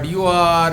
DOR,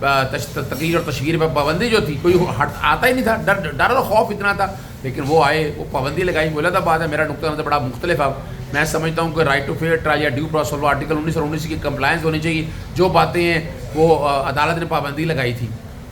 تقریر اور تشہیر پر پابندی جو تھی کوئی آتا ہی نہیں تھا, ڈر اور خوف اتنا تھا, لیکن وہ آئے, وہ پابندی لگائی. بولا تھا بات ہے, میرا نقطہ نظر بڑا مختلف ہے. میں سمجھتا ہوں کہ رائٹ ٹو فیئر ٹرائل یا due process of law article 19 اور 19 کی کمپلائنس ہونی چاہیے. جو باتیں ہیں وہ عدالت نے پابندی لگائی تھی,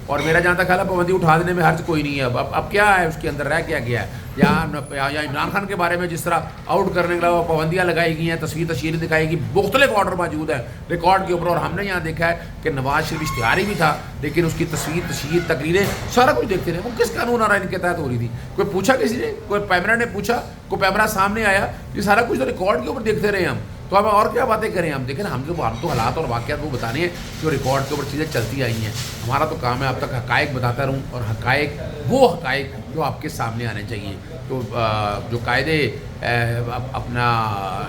اور میرا جہاں تک خیال ہے پابندی اٹھا دینے میں حرج کوئی نہیں ہے. اب کیا ہے اس کے اندر رہ کیا گیا ہے, یا عمران خان کے بارے میں جس طرح آؤٹ کرنے کے علاوہ پابندیاں لگائی گئی ہیں, تشہیر دکھائی گئی, مختلف آرڈر موجود ہیں ریکارڈ کے اوپر. اور ہم نے یہاں دیکھا ہے کہ نواز شریف اشتہاری بھی تھا, لیکن اس کی تشہیر تقریریں سارا کچھ دیکھتے رہے. وہ کس قانون آرائن کے تحت ہو رہی تھی؟ کوئی پوچھا کسی نے؟ کوئی پیمرا نے پوچھا؟ کوئی پیمرا سامنے آیا؟ یہ سارا کچھ تو ریکارڈ کے اوپر دیکھتے رہے ہم. تو اب اور کیا باتیں کریں ہم؟ دیکھیں ہم تو حالات اور واقعات وہ بتانے ہیں جو ریکارڈ کے اوپر چیزیں چلتی آئی ہیں. ہمارا تو کام ہے اب تک حقائق بتاتا رہوں, اور حقائق وہ حقائق جو آپ کے سامنے آنے چاہیے. تو جو قائد اپنا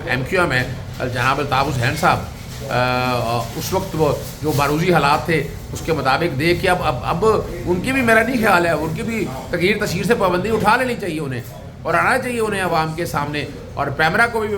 ایم کیو ایم ہے جناب الطاف حسین صاحب, اس وقت وہ جو باروزی حالات تھے اس کے مطابق دیکھ کے اب ان کی بھی, میرا نہیں خیال ہے, ان کی بھی تشہیر سے پابندی اٹھا لینی چاہیے انہیں, اور آنا چاہیے انہیں عوام کے سامنے. اور پیمرا کو بھی,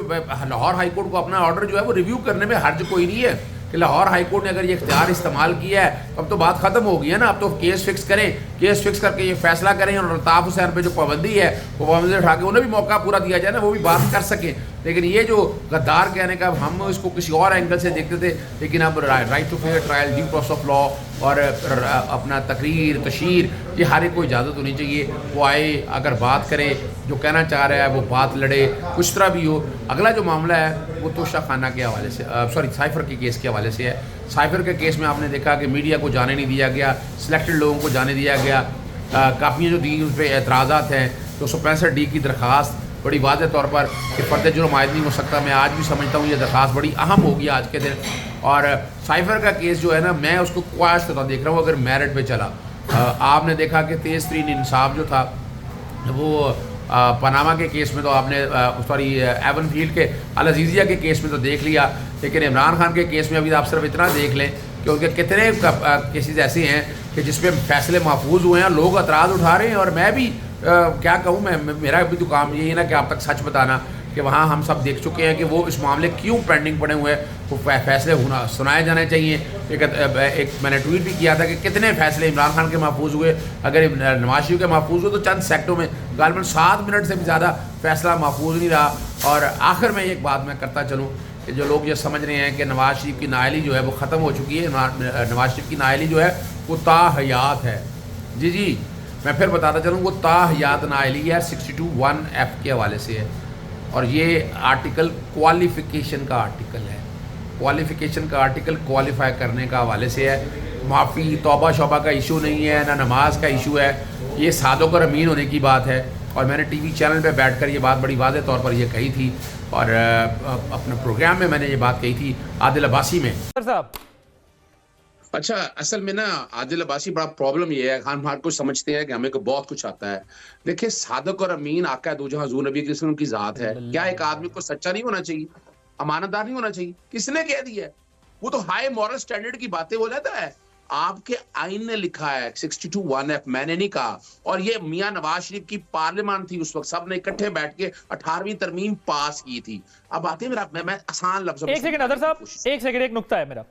لاہور ہائی کورٹ کو اپنا آرڈر جو ہے وہ ریویو کرنے میں حرج کوئی نہیں ہے کہ لاہور ہائی کورٹ نے اگر یہ اختیار استعمال کیا ہے اب تو بات ختم ہو گئی ہے نا. اب تو کیس فکس کریں, کیس فکس کر کے یہ فیصلہ کریں, اور الطاف حسین پہ جو پابندی ہے وہ پابندی اٹھا کے انہیں بھی موقع پورا دیا جائے نا, وہ بھی بات کر سکیں. لیکن یہ جو غدار کہنے کا, ہم اس کو کسی اور اینگل سے دیکھتے تھے, لیکن اب right to fair trial, due process of law, اور اپنا تقریر تشہیر, یہ ہر ایک کو اجازت ہونی چاہیے. وہ آئے, اگر بات کرے, جو کہنا چاہ رہا ہے وہ بات لڑے, کچھ طرح بھی ہو. اگلا جو معاملہ ہے وہ توشہ خانہ کے حوالے سے, سائفر کے کیس کے حوالے سے ہے. سائفر کے کیس میں آپ نے دیکھا کہ میڈیا کو جانے نہیں دیا گیا, سلیکٹڈ لوگوں کو جانے دیا گیا. کاپیاں جو دی اس پہ اعتراضات ہیں. 265D کی درخواست بڑی واضح طور پر کہ فرد جرم عائد نہیں ہو سکتا. میں آج بھی سمجھتا ہوں یہ درخواست بڑی اہم ہوگی آج کے دن. اور سائفر کا کیس جو ہے نا, میں اس کو خواہش کرتا دیکھ رہا ہوں اگر میرٹ پہ چلا. آپ نے دیکھا کہ تیز ترین انصاف جو تھا وہ پاناما کے کیس میں تو آپ نے ایون فیلڈ کے العزیزیہ کے کیس میں تو دیکھ لیا, لیکن عمران خان کے کیس میں ابھی آپ صرف اتنا دیکھ لیں کہ ان کے کتنے کیسز ایسے ہیں کہ جس پہ فیصلے محفوظ ہوئے ہیں, لوگ اعتراض اٹھا رہے ہیں. اور میں بھی کیا کہوں, میرا بھی تو کام یہی ہے نا کہ آپ تک سچ بتانا, کہ وہاں ہم سب دیکھ چکے ہیں کہ وہ اس معاملے کیوں پینڈنگ پڑے ہوئے ہیں. وہ فیصلے سنائے جانے چاہیے. ایک میں نے ٹویٹ بھی کیا تھا کہ کتنے فیصلے عمران خان کے محفوظ ہوئے, اگر نواز شریف کے محفوظ ہوئے تو چند سیکٹوں میں غالباً 7 منٹ سے بھی زیادہ فیصلہ محفوظ نہیں رہا. اور آخر میں ایک بات میں کرتا چلوں کہ جو لوگ یہ سمجھ رہے ہیں کہ نواز شریف کی نااہلی جو ہے وہ ختم ہو چکی ہے, نواز شریف کی نااہلی جو ہے وہ تاحیات ہے. جی میں پھر بتاتا چلوں, وہ تاحیات نااہلی ہے 62(1)(f) کے حوالے سے ہے. اور یہ آرٹیکل کوالیفیکیشن کا آرٹیکل ہے, کوالیفیکیشن کا آرٹیکل کوالیفائی کرنے کا حوالے سے ہے. معافی توبہ شوبہ کا ایشو نہیں ہے, نہ نماز کا ایشو ہے, یہ صادق اور امین ہونے کی بات ہے. اور میں نے ٹی وی چینل پہ بیٹھ کر یہ بات بڑی واضح طور پر یہ کہی تھی, اور اپنے پروگرام میں نے یہ بات کہی تھی عادل عباسی میں. اچھا, اصل میں نا عادل عباسی بڑا پرابلم یہ ہے, خان بھار کو سمجھتے ہیں کہ ہمیں کو بہت کچھ آتا ہے. دیکھیں صادق اور امین آقا دو جہاں حضور نبی کی قسم کی ذات ہے. کیا ایک آدمی کو سچا نہیں ہونا چاہیے, امانت دار نہیں ہونا چاہیے؟ کس نے کہہ دیا ہے؟ وہ تو ہائی مورل سٹینڈرڈ کی باتیں ہو جاتا ہے. آپ کے آئین نے لکھا ہے 62(1)(f), میں نے نہیں کہا. اور یہ میاں نواز شریف کی پارلیمان تھی اس وقت, سب نے اکٹھے بیٹھ کے 18ویں ترمیم پاس کی تھی. اب آتے ہیں میں آسان لفظوں میں, ایک سیکنڈ حضرت صاحب, ایک سیکنڈ, ایک نقطہ ہے میرا.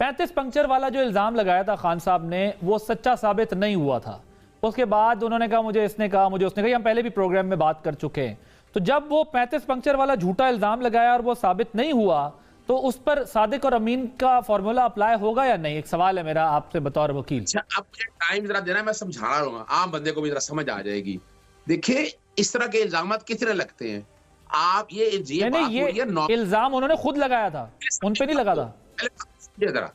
35 پنکچر والا جو الزام لگایا تھا خان صاحب نے وہ سچا ثابت نہیں ہوا تھا. اس کے بعد انہوں نے کہا مجھے اس نے کہا, مجھے اس نے کہا. ہم پہلے بھی پروگرام میں بات کر چکے ہیں. تو جب وہ 35 پنکچر والا جھوٹا الزام لگایا اور وہ ثابت نہیں ہوا تو اس پر صادق اور امین کا فارمولا اپلائی ہوگا یا نہیں؟ ایک سوال ہے میرا آپ سے بطور وکیل. اچھا, اب مجھے ٹائم ذرا دینا, میں سمجھا رہا ہوں, عام بندے کو بھی ذرا سمجھ آ جائے گی. دیکھیں اس طرح کے الزامات کتنے لگتے ہیں. آپ یہ الزام انہوں نے خود لگایا تھا, ان پہ نہیں لگا تھا. ذرا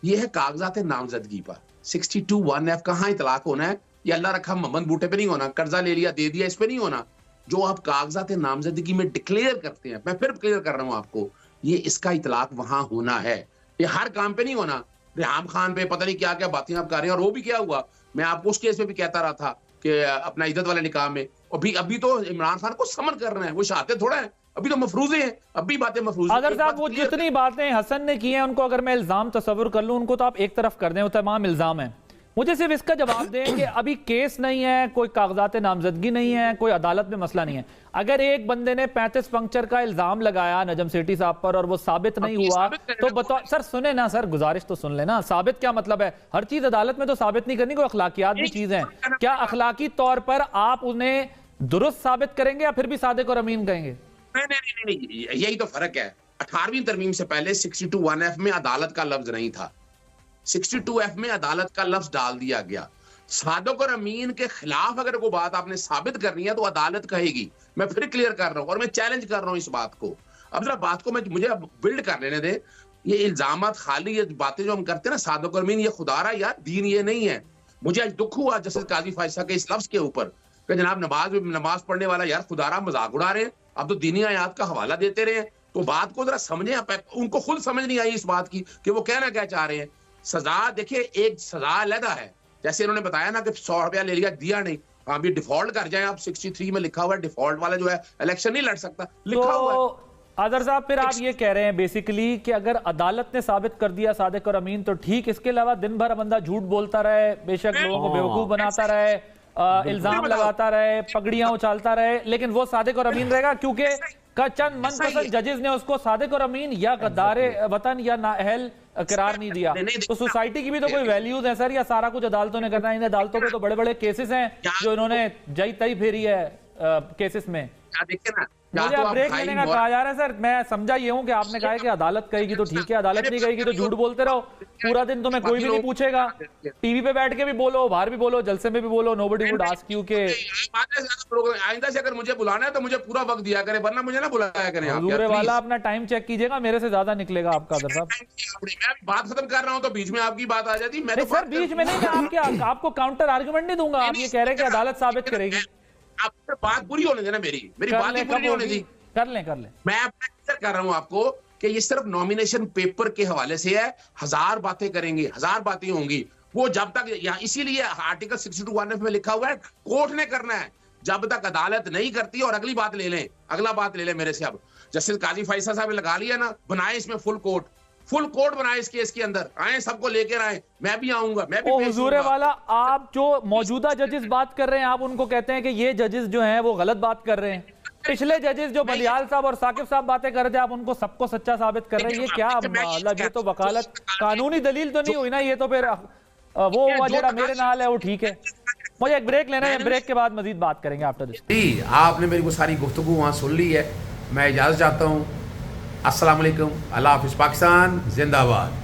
یہ ہے کاغذات نامزدگی پر 62(1)(f) کہاں اطلاق ہونا ہے؟ یہ اللہ رکھا محمد بوٹے پہ نہیں ہونا, قرضہ لے لیا دے دیا اس پہ نہیں ہونا. جو آپ کاغذات نامزدگی میں ڈکلیئر کرتے ہیں, میں پھر کلیئر کر رہا ہوں آپ کو, یہ اس کا اطلاق وہاں ہونا ہے. یہ ہر کام پہ نہیں ہونا. ریحام خان پہ پتہ نہیں کیا کیا باتیں آپ کر رہے ہیں, اور وہ بھی کیا ہوا, میں آپ کو اس کیس پہ بھی کہتا رہا تھا کہ اپنا عزت والے نکاح میں, ابھی تو عمران خان کو سمن کر رہے ہیں, وہ شہادتیں تھوڑا ہیں, ابھی تو مفروضے ہیں, ابھی باتیں مفروض ہیں. اگر صاحب وہ جتنی باتیں حسن نے کی ہیں ان کو اگر میں الزام تصور کر لوں, ان کو تو آپ ایک طرف کر دیں, وہ تمام الزام ہیں. مجھے صرف اس کا جواب دیں کہ ابھی کیس نہیں ہے, کوئی کاغذات نامزدگی نہیں ہے, کوئی عدالت میں مسئلہ نہیں ہے. اگر ایک بندے نے 35 پنکچر کا الزام لگایا نجم سیٹھی صاحب پر اور وہ ثابت نہیں ہوا تو بتاؤ سر, سنیں نا سر, گزارش تو سن لینا. ثابت کیا مطلب ہے؟ ہر چیز عدالت میں تو ثابت نہیں کرنی, کوئی اخلاقیات بھی چیز ہیں. کیا اخلاقی طور پر آپ انہیں درست ثابت کریں گے یا پھر بھی صادق اور امین کہیں گے؟ نہیں, یہی تو فرق ہے. 18ویں ترمیم سے پہلے 62(1)(f) میں عدالت کا لفظ نہیں تھا. 62(f) میں عدالت کا لفظ ڈال دیا گیا. صادق اور امین کے خلاف اگر کوئی بات آپ نے ثابت کرنی ہے تو عدالت کہے گی. میں پھر کلیئر کر رہا ہوں اور میں چیلنج کر رہا ہوں اس بات کو. اب ذرا بات کو مجھے بلڈ کر لینے دیں. یہ الزامات خالی, یہ باتیں جو ہم کرتے ہیں نا صادق اور امین, یہ خدا رہا یار دین یہ نہیں ہے. مجھے آج دکھ ہوا جسٹس قاضی فائز صاحب کے اس لفظ کے اوپر کہ جناب نماز پڑھنے والا یار خدا رہا مذاق اڑا رہے ہیں, اب تو دینی آیات کا حوالہ دیتے رہے ہیں. تو بات کو ذرا سمجھیں, ان کو خود سمجھ نہیں آئی اس بات کی کہ وہ کہنا کیا چاہ رہے ہیں. سزا دیکھیں, ایک سزا علیحدہ ہے. جیسے انہوں نے بتایا نا کہ 100 روپیہ لے لیا, دیا نہیں, آپ یہ ڈیفالٹ کر جائیں. آپ 63 میں لکھا ہوا ہے ڈیفالٹ والا جو ہے الیکشن نہیں لڑ سکتا, لکھا ہوا ہے. آذر صاحب پھر آپ یہ کہہ رہے ہیں بیسیکلی کہ اگر عدالت نے ثابت کر دیا صادق اور امین تو ٹھیک, اس کے علاوہ دن بھر بندہ جھوٹ بولتا رہے, بے شک لوگوں کو بیوقوف بناتا رہے, الزام لگاتا رہے, پگڑیاں اچھالتا رہے, لیکن وہ صادق اور امین رہے گا کیونکہ چند من پسند ججز نے اس کو صادق اور امین یا غدار وطن یا نااہل قرار نہیں دیا. تو سوسائٹی کی بھی تو کوئی ویلیوز ہیں سر, یا سارا کچھ عدالتوں نے کرنا ہے؟ ان عدالتوں پہ تو بڑے بڑے کیسز ہیں جو انہوں نے جائی تائی پھیری ہے کیسز میں. مجھے اب بریک لینے کا کہا جا رہا ہے سر. میں سمجھا یہ ہوں کہ آپ نے کہا کہ عدالت کہے گی تو ٹھیک ہے, عدالت نہیں کہے گی تو جھوٹ بولتے رہو پورا دن, تمہیں کوئی بھی نہیں پوچھے گا. ٹی وی پہ بیٹھ کے بھی بولو, باہر بھی بولو, جلسے میں بھی بولو, nobody would ask you کہ آئندہ سے اگر مجھے بلانا ہے تو مجھے پورا وقت دیا کرے, ورنہ مجھے نہ بلایا کریں. حضور والا اپنا ٹائم چیک کیجئے گا, میرے سے زیادہ نکلے گا آپ کا. آذر صاحب میں بات ختم کر رہا ہوں تو بیچ میں آپ کی بات آ جاتی. میں سر بیچ میں نہیں, میں آپ کو کاؤنٹر آرگومنٹ نہیں دوں گا. آپ یہ کہہ رہے ہیں کہ عدالت ثابت کرے گی. آپ بات پوری ہونے دینا, میری بات ہی پوری نہیں ہونے دی. کر لیں. میں اپنا کلیئر کر رہا ہوں آپ کو کہ یہ صرف نومینیشن پیپر کے حوالے سے ہے. 1000 باتیں کریں گے, 1000 باتیں ہوں گی, وہ جب تک, اسی لیے آرٹیکل 62(1)(f) میں لکھا ہوا ہے کورٹ نے کرنا ہے. جب تک عدالت نہیں کرتی, اور اگلی بات لے لیں میرے سے. اب جسٹس قاضی فیصل صاحب نے لگا لیا نا, بنائے اس میں فل کوٹ بنائے اس کیس کے اندر, آئیں سب کو لے کر آئیں, میں بھی آؤں گا, میں بھی. حضور والا آپ جو موجودہ ججز بات کر رہے ہیں, آپ ان کو کہتے ہیں کہ یہ ججز جو ہیں وہ غلط بات کر رہے ہیں. پچھلے ججز جو بلیال صاحب اور ثاقب صاحب باتیں کر رہے تھے, آپ ان کو سب کو سچا ثابت کر رہے ہیں. یہ کیا مطلب, یہ تو وکالت قانونی دلیل تو نہیں ہوئی نا, یہ تو پھر وہ جڑا میرے نال ہے وہ ٹھیک ہے. مجھے ایک بریک لینا ہے, بریک کے بعد مزید بات کریں گے آفٹر دس. جی آپ نے میری کو ساری گفتگو وہاں سن لی ہے, میں اجازت چاہتا ہوں. السلام علیکم, اللہ حافظ, پاکستان زندہ باد.